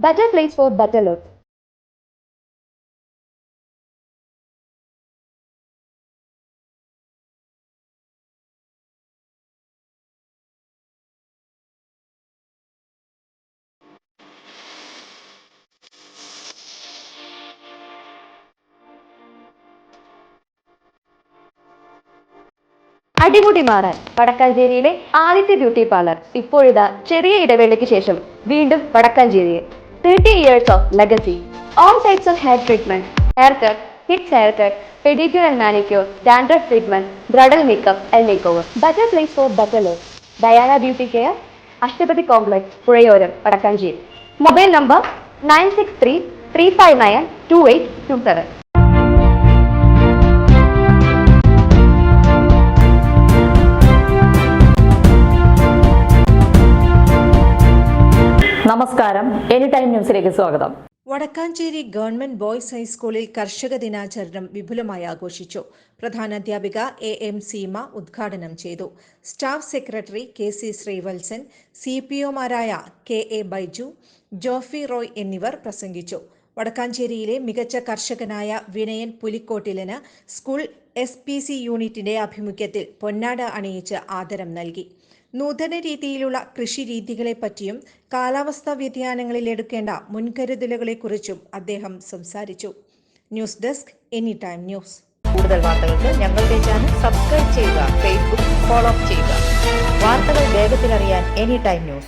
Better place for better look. അടിമുടി മാറാൻ വടക്കാഞ്ചേരിയിലെ ആദ്യത്തെ ബ്യൂട്ടി പാർലർ ഇപ്പോഴിതാ ചെറിയ ഇടവേളയ്ക്ക് ശേഷം വീണ്ടും വടക്കാഞ്ചേരിയിൽ 30 years of legacy. All types of hair treatment, haircut, kids haircut, pedicure and manicure, dandruff treatment, bridal makeup and makeover. Better place for better look. Diana Beauty Care, Ashtapati Complex, Purayoram, Vadakkanchery. Mobile number 963-359-2827. നമസ്കാരം, any time ന്യൂസിലേക്ക് സ്വാഗതം. Vadakkanchery government boys ഹൈസ്കൂളിൽ കർഷക ദിനാചരണം വിപുലമായി ആഘോഷിച്ചു. പ്രധാനാധ്യാപിക M Seema ഉദ്ഘാടനം ചെയ്തു. സ്റ്റാഫ് സെക്രട്ടറി KC ശ്രീവത്സൻ, CPOമാരായ KA ബൈജു, ജോഫി റോയ് എന്നിവർ പ്രസംഗിച്ചു. വടക്കാഞ്ചേരിയിലെ മികച്ച കർഷകനായ വിനയൻ പുലിക്കോട്ടിലിന് സ്കൂൾ SPC യൂണിറ്റിന്റെ ആഭിമുഖ്യത്തിൽ പൊന്നാട അണിയിച്ച് ആദരം നൽകി. നൂതന രീതിയിലുള്ള കൃഷി രീതികളെപ്പറ്റിയും കാലാവസ്ഥാ വ്യതിയാനങ്ങളിൽ എടുക്കേണ്ട മുൻകരുതലുകളെക്കുറിച്ചും അദ്ദേഹം സംസാരിച്ചു. News desk any time news. കൂടുതൽ വാർത്തകൾക്ക് ഞങ്ങളുടെ ചാനൽ സബ്സ്ക്രൈബ് ചെയ്യുക, ഫേസ്ബുക്ക് ഫോളോ ചെയ്യുക. വാർത്തകൾ വേഗത്തിലറിയാൻ എനി ടൈം ന്യൂസ്.